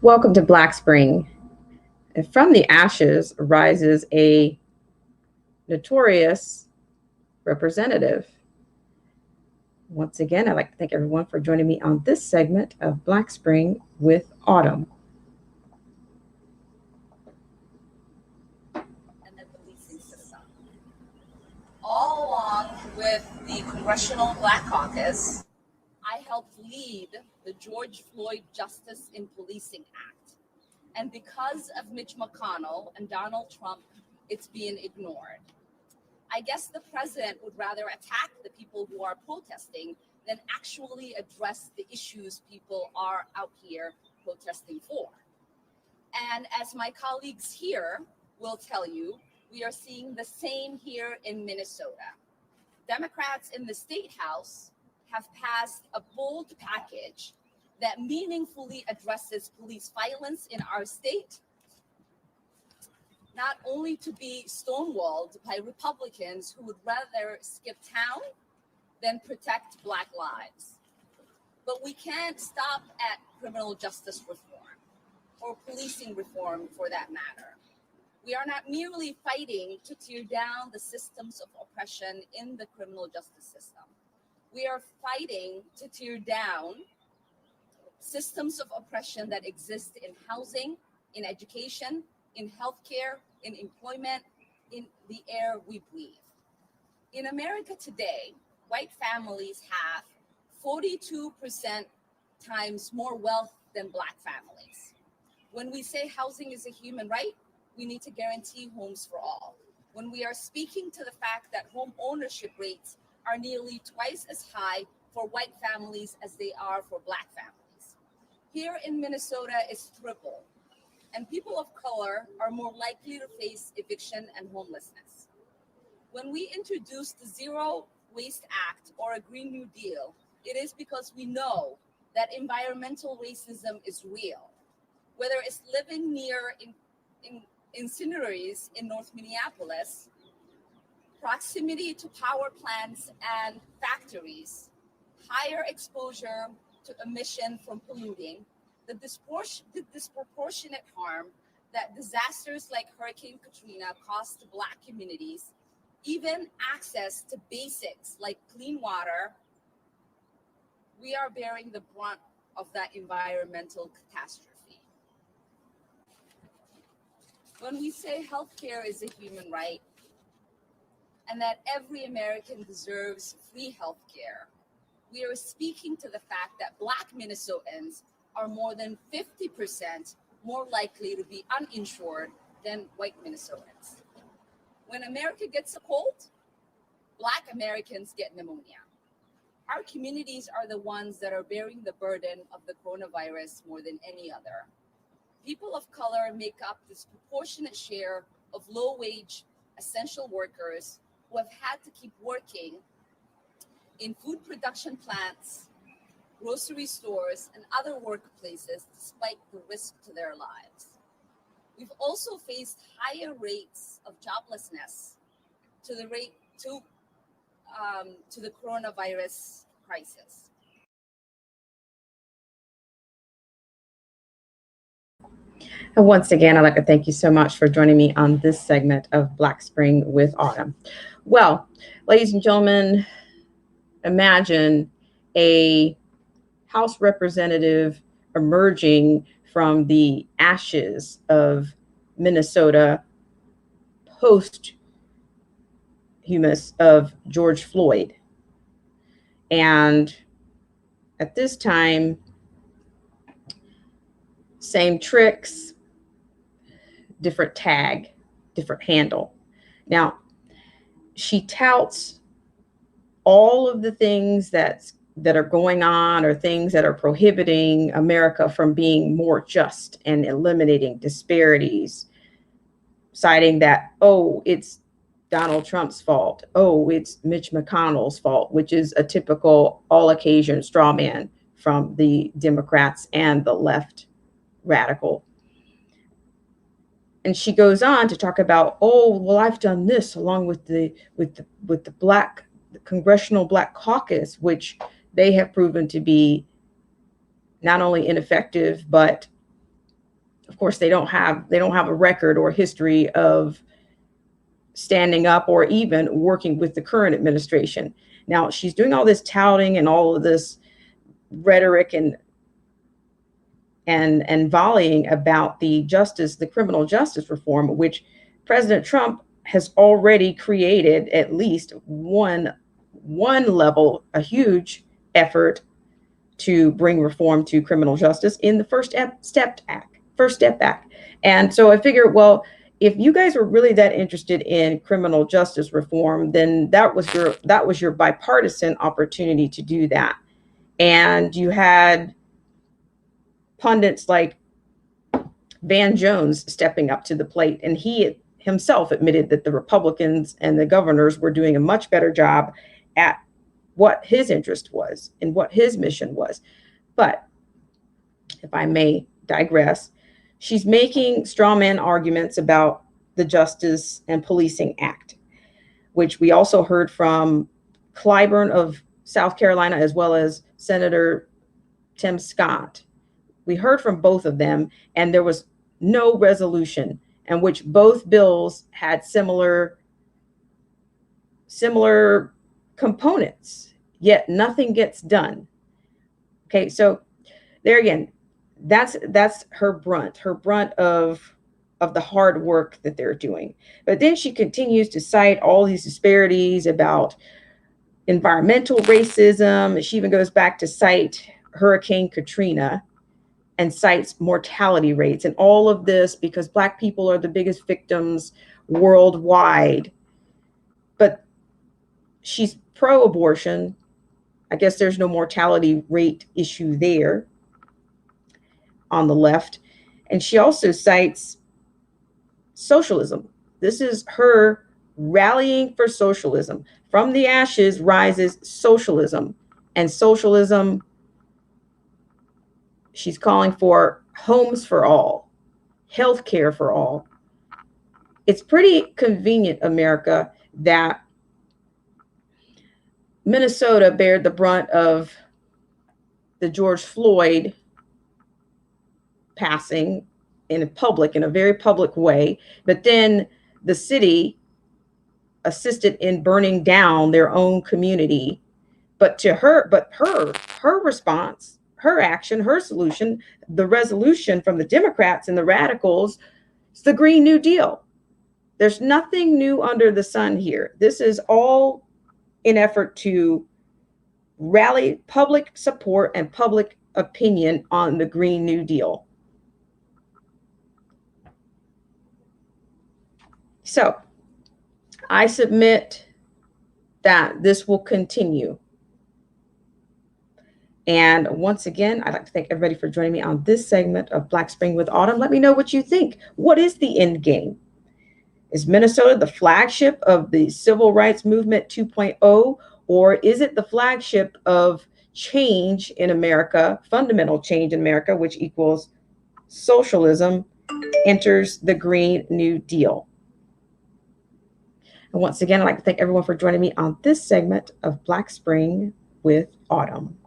Welcome to Black Spring. And from the ashes rises a notorious representative. Once again, I'd like to thank everyone for joining me on this segment of Black Spring with Autumn. And the policing system. All along with the Congressional Black Caucus, I helped lead the George Floyd Justice in Policing Act. And because of Mitch McConnell and Donald Trump, it's being ignored. I guess the president would rather attack the people who are protesting than actually address the issues people are out here protesting for. And as my colleagues here will tell you, we are seeing the same here in Minnesota. Democrats in the State House have passed a bold package that meaningfully addresses police violence in our state, not only to be stonewalled by Republicans who would rather skip town than protect Black lives. But we can't stop at criminal justice reform or policing reform for that matter. We are not merely fighting to tear down the systems of oppression in the criminal justice system. We are fighting to tear down systems of oppression that exist in housing, in education, in healthcare, in employment, in the air we breathe. In America today, white families have 42% times more wealth than Black families. When we say housing is a human right, we need to guarantee homes for all. When we are speaking to the fact that home ownership rates are nearly twice as high for white families as they are for Black families. Here in Minnesota, it's triple, and people of color are more likely to face eviction and homelessness. When we introduced the Zero Waste Act or a Green New Deal, it is because we know that environmental racism is real. Whether it's living near incinerators in North Minneapolis, proximity to power plants and factories, higher exposure to emission from polluting, the disproportionate harm that disasters like Hurricane Katrina caused to Black communities, even access to basics like clean water, we are bearing the brunt of that environmental catastrophe. When we say healthcare is a human right and that every American deserves free healthcare, we are speaking to the fact that Black Minnesotans are more than 50% more likely to be uninsured than white Minnesotans. When America gets a cold, Black Americans get pneumonia. Our communities are the ones that are bearing the burden of the coronavirus more than any other. People of color make up this disproportionate share of low-wage essential workers who have had to keep working in food production plants, grocery stores, and other workplaces despite the risk to their lives. We've also faced higher rates of joblessness to the coronavirus crisis. And once again, I'd like to thank you so much for joining me on this segment of Black Spring with Autumn. Well, ladies and gentlemen, imagine a House representative emerging from the ashes of Minnesota posthumous of George Floyd. And at this time, same tricks, different tag, different handle. Now, she touts all of the things that are going on or things that are prohibiting America from being more just and eliminating disparities, citing that, oh, it's Donald Trump's fault. Oh, it's Mitch McConnell's fault, which is a typical all occasion straw man from the Democrats and the left radical. And she goes on to talk about, oh, well, I've done this along with the Congressional Black Caucus, which they have proven to be not only ineffective, but of course, they don't have a record or history of standing up or even working with the current administration. Now, she's doing all this touting and all of this rhetoric and volleying about the criminal justice reform, which President Trump has already created at least one level, a huge effort to bring reform to criminal justice in the First Step Act. And so I figured, well, if you guys were really that interested in criminal justice reform, then that was your bipartisan opportunity to do that. And you had pundits like Van Jones stepping up to the plate, and he himself admitted that the Republicans and the governors were doing a much better job at what his interest was and what his mission was. But if I may digress, she's making straw man arguments about the Justice and Policing Act, which we also heard from Clyburn of South Carolina, as well as Senator Tim Scott. We heard from both of them, and there was no resolution, in which both bills had similar components, yet nothing gets done. Okay, so there again, that's her brunt of the hard work that they're doing. But then she continues to cite all these disparities about environmental racism. She even goes back to cite Hurricane Katrina and cites mortality rates and all of this because Black people are the biggest victims worldwide. But she's pro-abortion. I guess there's no mortality rate issue there on the left. And she also cites socialism. This is her rallying for socialism. From the ashes rises socialism. And socialism, she's calling for homes for all, health care for all. It's pretty convenient, America, that Minnesota bared the brunt of the George Floyd passing in a very public way, but then the city assisted in burning down their own community. But her response, her action, her solution, the resolution from the Democrats and the radicals, is the Green New Deal. There's nothing new under the sun here. This is all in effort to rally public support and public opinion on the Green New Deal. So I submit that this will continue. And once again, I'd like to thank everybody for joining me on this segment of Black Spring with Autumn. Let me know what you think. What is the end game? Is Minnesota the flagship of the Civil Rights Movement 2.0, or is it the flagship of change in America, fundamental change in America, which equals socialism, enters the Green New Deal? And once again, I'd like to thank everyone for joining me on this segment of Black Spring with Autumn.